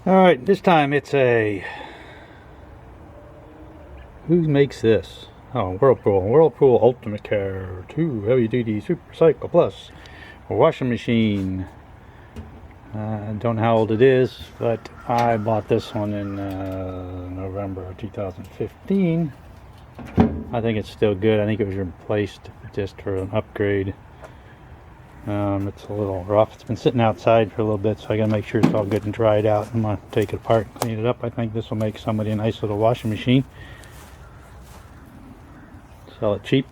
Alright, this time it's a... Who makes this? Oh, Whirlpool Ultimate Care 2 Heavy Duty Super Cycle Plus washing machine. I don't know how old it is, but I bought this one in November of 2015. I think it's still good. I think it was replaced just for an upgrade. It's a little rough. It's been sitting outside for a little bit, so I gotta make sure it's all good and dried out. I'm gonna take it apart and clean it up. I think this will make somebody a nice little washing machine. Sell it cheap,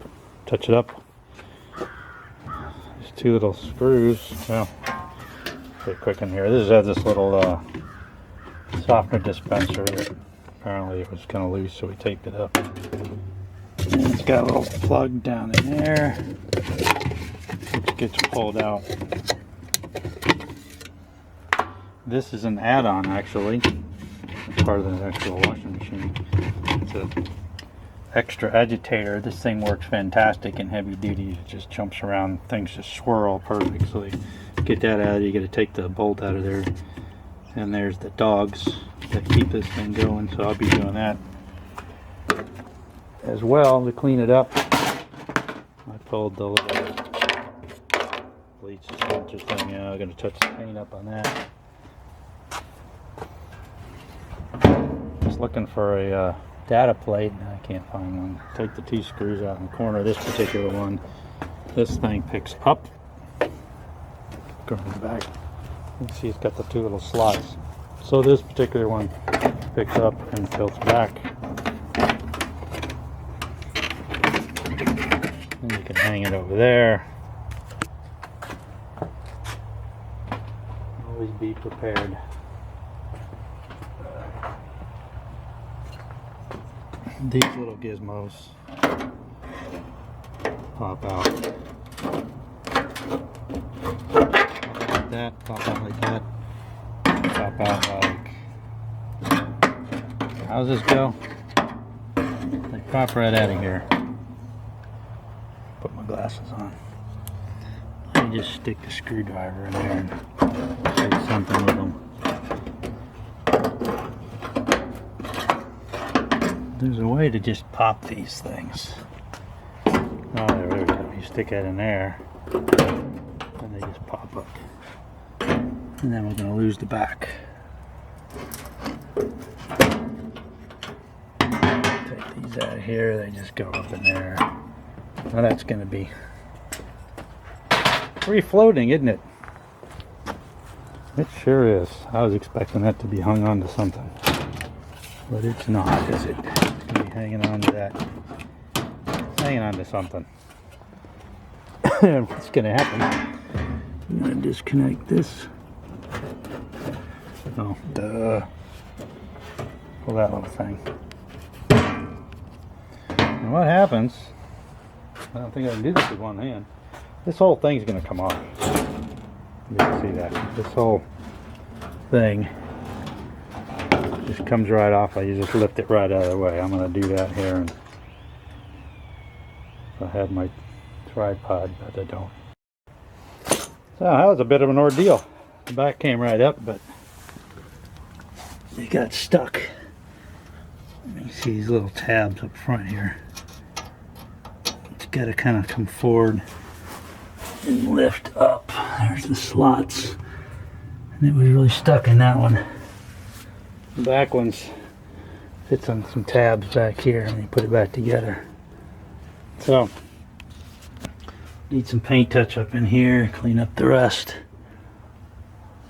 touch it up. There's two little screws. Well, pretty quick in here. This has this little softener dispenser that apparently it was kind of loose, so we taped it up. And it's got a little plug down in there, which gets pulled out. This is an add-on, actually. It's part of the actual washing machine. It's a extra agitator. This thing works fantastic in heavy duty. It just jumps around. Things just swirl perfect. So you get that out. You got to take the bolt out of there. And there's the dogs that keep this thing going. So I'll be doing that as well to clean it up. I pulled the little bleach dispenser thing out. I'm going to touch the paint up on that. Just looking for a data plate. I can't find one. Take the two screws out in the corner of this particular one. This thing picks up. Go in the back. You can see it's got the two little slots. So this particular one picks up and tilts back. And you can hang it over there. Always be prepared. These little gizmos pop out like that, pop out like that, pop out like... How's this go? They pop right out of here. Put my glasses on. Let me just stick the screwdriver in there and do something with them. There's a way to just pop these things. Oh, there we go. You stick that in there, and they just pop up. And then we're going to lose the back. Take these out of here. They just go up in there. Now that's going to be free floating, isn't it? It sure is. I was expecting that to be hung onto something, but it's not, is it? It's going to be hanging on to that. It's hanging on to something. What's going to happen? I'm going to disconnect this. Oh, duh. Pull that little thing. And what happens, I don't think I can do this with one hand. This whole thing's going to come off. You can see that. This whole thing just comes right off. You just lift it right out of the way. I'm going to do that here. And I have my tripod, but I don't. So that was a bit of an ordeal. The back came right up, but it got stuck. You can see these little tabs up front here. It's got to kind of come forward and lift up. There's the slots. And it was really stuck in that one. The back one's fits on some tabs back here, and you put it back together. So need some paint touch up in here, clean up the rest,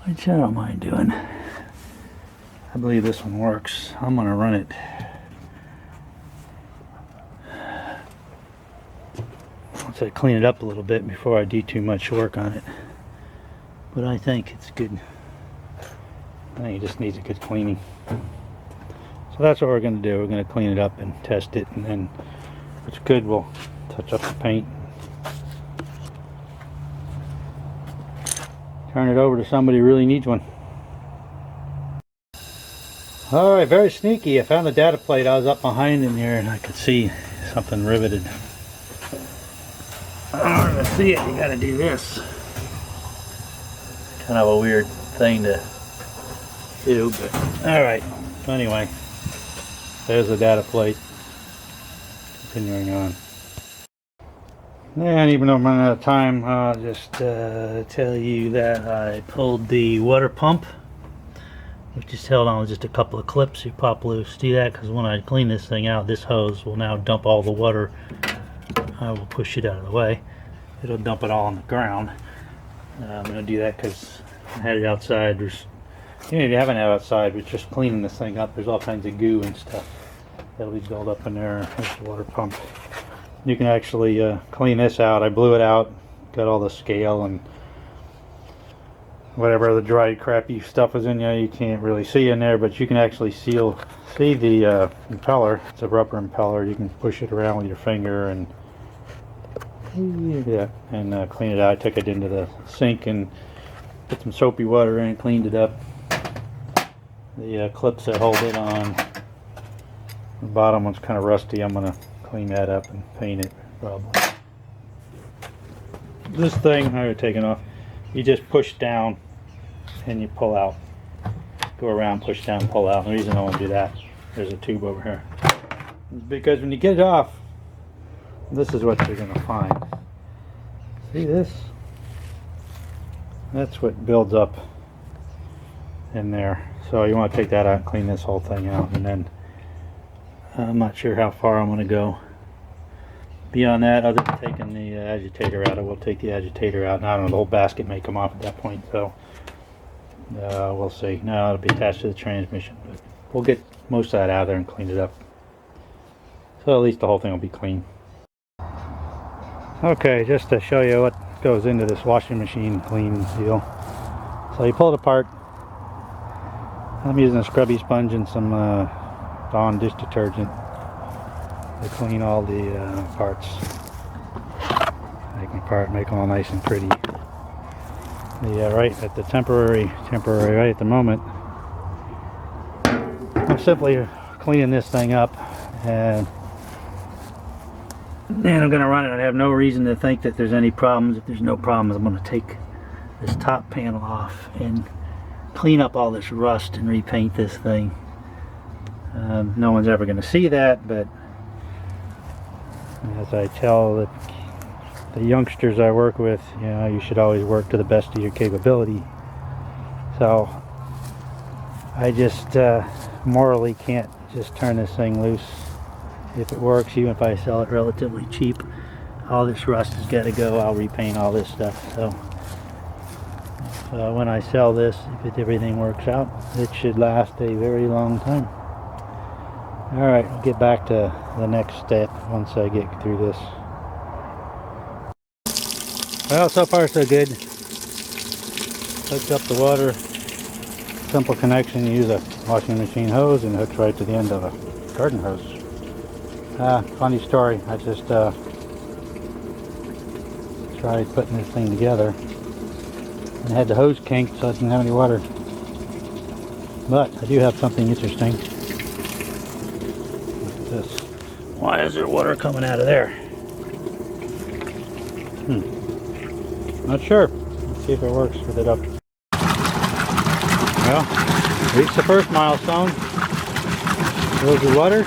which I don't mind doing. I believe this one works. I'm gonna run it. Once I clean it up a little bit before I do too much work on it. But I think it's good. I think it just needs a good cleaning. So that's what we're going to do. We're going to clean it up and test it, and then if it's good, we'll touch up the paint. Turn it over to somebody who really needs one. Alright, very sneaky. I found the data plate. I was up behind in there and I could see something riveted. In order to see it, you got to do this. Kind of a weird thing to too, but alright. So anyway, there's the data plate. Continuing on. And even though I'm running out of time, I'll just tell you that I pulled the water pump, which is held on with just a couple of clips. You pop loose. See that? Because when I clean this thing out, this hose will now dump all the water. I will push it out of the way. It'll dump it all on the ground. I'm going to do that because I had it outside. There's, even if you haven't had it outside, we're just cleaning this thing up. There's all kinds of goo and stuff that'll be built up in there. There's the water pump. You can actually clean this out. I blew it out, got all the scale and whatever the dried crappy stuff is in there. You can't really see in there, but you can actually see the impeller. It's a rubber impeller. You can push it around with your finger and clean it out. I took it into the sink and put some soapy water in and cleaned it up. The clips that hold it on, the bottom one's kind of rusty. I'm going to clean that up and paint it probably. This thing, I already taken off. You just push down and you pull out. Go around, push down, pull out. The reason I want to do that, there's a tube over here. Because when you get it off, this is what you're going to find. See this? That's what builds up in there. So you want to take that out and clean this whole thing out, and then I'm not sure how far I'm going to go beyond that, other than taking the agitator out. I will take the agitator out, and I don't know, the whole basket may come off at that point, so we'll see. No, it'll be attached to the transmission, but we'll get most of that out of there and clean it up. So at least the whole thing will be clean. Okay, just to show you what goes into this washing machine clean deal. So you pull it apart. I'm using a scrubby sponge and some Dawn dish detergent to clean all the parts. Make them apart, make them all nice and pretty. Right at the temporary right at the moment, I'm simply cleaning this thing up, and then I'm going to run it. I have no reason to think that there's any problems. If there's no problems, I'm going to take this top panel off and clean up all this rust and repaint this thing. No one's ever going to see that, but as I tell the youngsters I work with, you know, you should always work to the best of your capability. So I just morally can't just turn this thing loose. If it works, even if I sell it relatively cheap, all this rust has got to go. I'll repaint all this stuff. So when I sell this, if everything works out, it should last a very long time. Alright, I'll get back to the next step once I get through this. Well, so far so good. Hooked up the water. Simple connection. You use a washing machine hose and it hooks right to the end of a garden hose. Funny story. I just tried putting this thing together and had the hose kinked, so I didn't have any water. But I do have something interesting. Look at this. Why is there water coming out of there? Not sure. Let's see if it works with it up. Well, reached the first milestone. There's the water.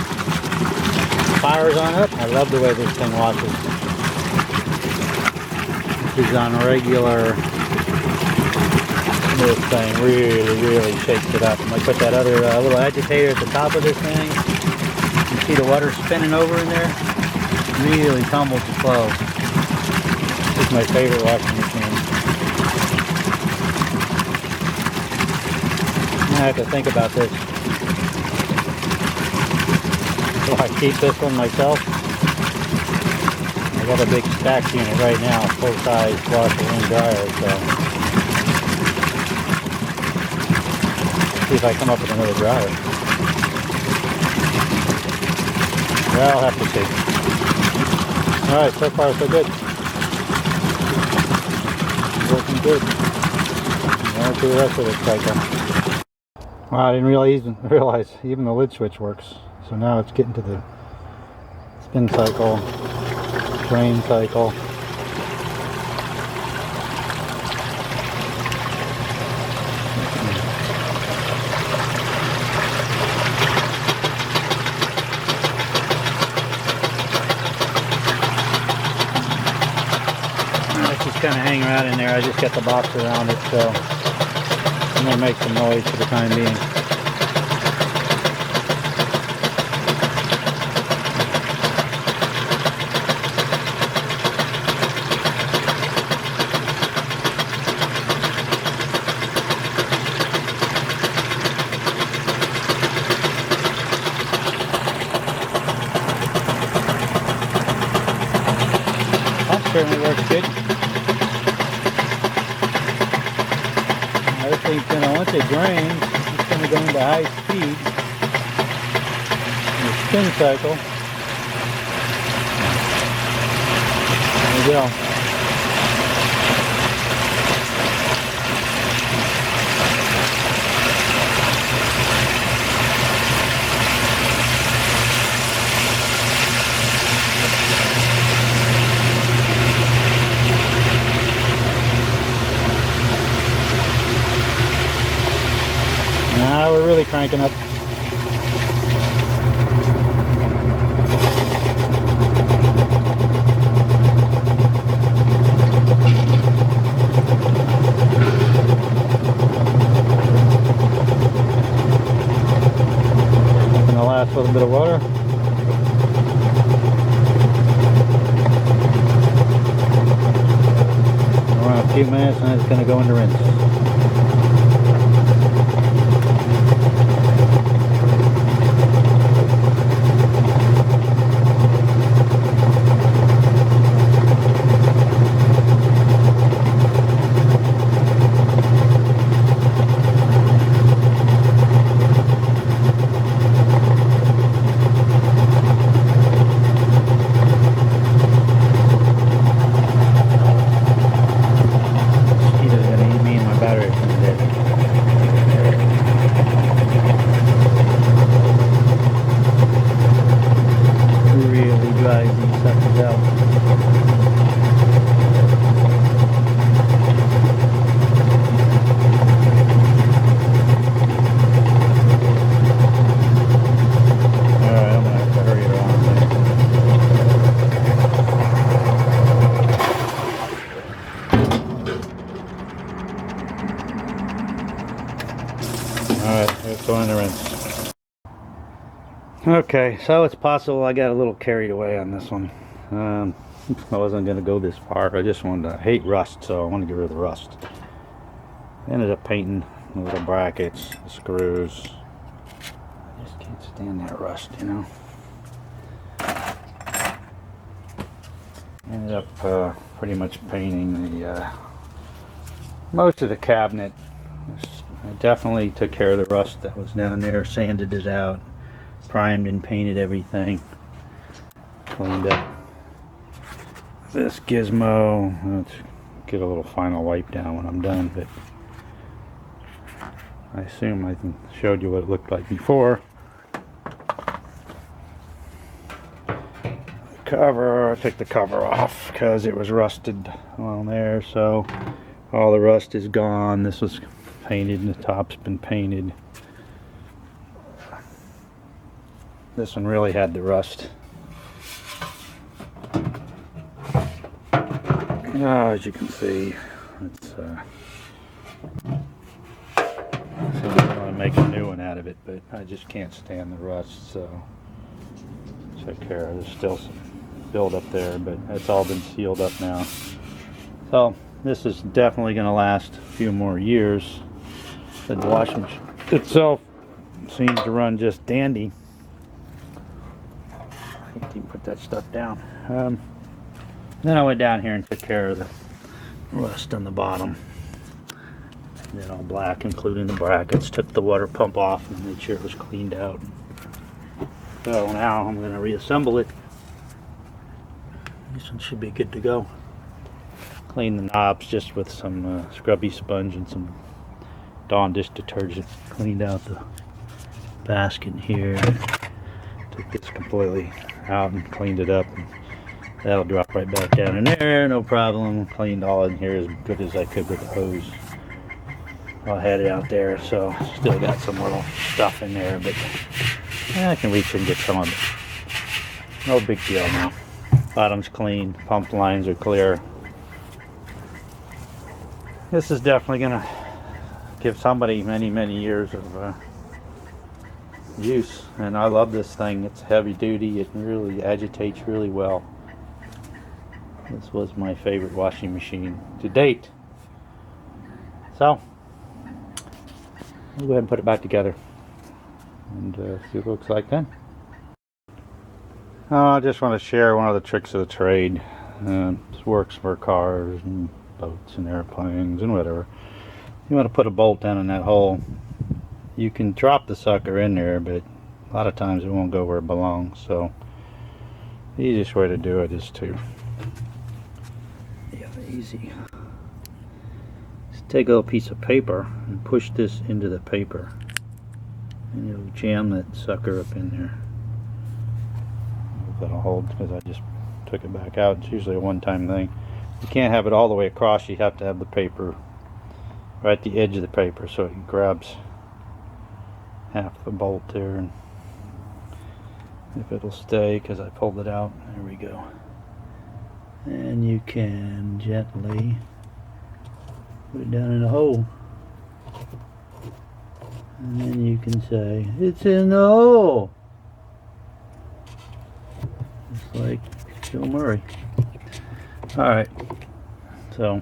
Fire's on up. I love the way this thing washes. This is on regular. This thing really shakes it up. I'm going to put that other little agitator at the top of this thing. You see the water spinning over in there? Really tumbles the flow. This is my favorite washing machine. I have to think about this. Do I keep this one myself? I got a big stack unit right now, full-size washer and dryer, so see if I come up with another dryer. Well, I'll have to see. Alright, so far so good. Working good. Now to the rest of this cycle. Wow, I didn't realize even the lid switch works. So now it's getting to the spin cycle, drain cycle. kind of hanging around in there. I just got the box around it, so I'm going to make some noise for the time being. Certainly works good. Everything's gonna, once it drains, it's gonna go into high speed. And the spin cycle. There we go. Now we're really cranking up. And the last little bit of water. Around a few minutes and it's going to go into rinse. Going to rinse. Okay, so it's possible I got a little carried away on this one. I wasn't going to go this far. I just wanted to hate rust, so I want to get rid of the rust. Ended up painting the little brackets, the screws. I just can't stand that rust, you know. Ended up pretty much painting the most of the cabinet. I definitely took care of the rust that was down there, sanded it out, primed and painted everything, cleaned up this gizmo. Let's get a little final wipe down when I'm done, but I assume I showed you what it looked like before. The cover, I took the cover off because it was rusted on there, so all the rust is gone. This was painted and the top's been painted. This one really had the rust. As you can see, it's so I'm going to make a new one out of it, but I just can't stand the rust, so take care. There's still some build up there, but it's all been sealed up now. So this is definitely going to last a few more years. The washing machine itself seems to run just dandy. I can't even put that stuff down. Then I went down here and took care of the rust on the bottom. And then all black, including the brackets. Took the water pump off and made sure it was cleaned out. So now I'm going to reassemble it. This one should be good to go. Clean the knobs just with some scrubby sponge and some Dawn dish detergent. Cleaned out the basket here. Took this completely out and cleaned it up. And that'll drop right back down in there, no problem. Cleaned all in here as good as I could with the hose. I had it out there, so still got some little stuff in there, but I can reach and get some of it. No big deal now. Bottom's clean, pump lines are clear. this is definitely gonna give somebody many years of use. And I love this thing. It's heavy duty. It really agitates really well. This was my favorite washing machine to date. So we'll go ahead and put it back together and see what it looks like then. I just want to share one of the tricks of the trade. This works for cars and boats and airplanes and whatever. You want to put a bolt down in that hole. You can drop the sucker in there, but a lot of times it won't go where it belongs. So the easiest way to do it is to, easy. Just take a little piece of paper and push this into the paper, and you'll jam that sucker up in there. That'll hold because I just took it back out. It's usually a one-time thing. You can't have it all the way across. You have to have the paper right at the edge of the paper so it grabs half the bolt there, and if it'll stay, because I pulled it out. There we go. And you can gently put it down in the hole, and then you can say, "It's in the hole," just like Joe Murray. Alright, so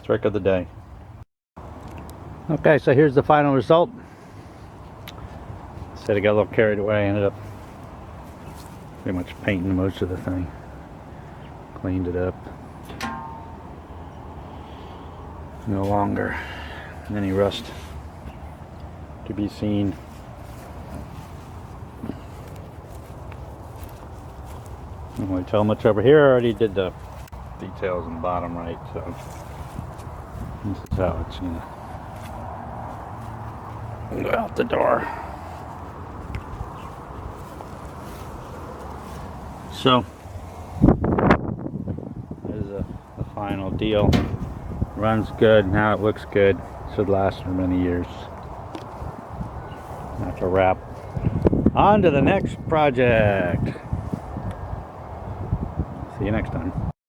trick of the day. Okay, so here's the final result. Said I got a little carried away. Ended up pretty much painting most of the thing. Cleaned it up. No longer any rust to be seen. I don't really tell much over here. I already did the details in the bottom right, so this is how it's gonna go out the door. So there's the final deal. Runs good. Now it looks good. Should last for many years. That's a wrap. On to the next project. See you next time.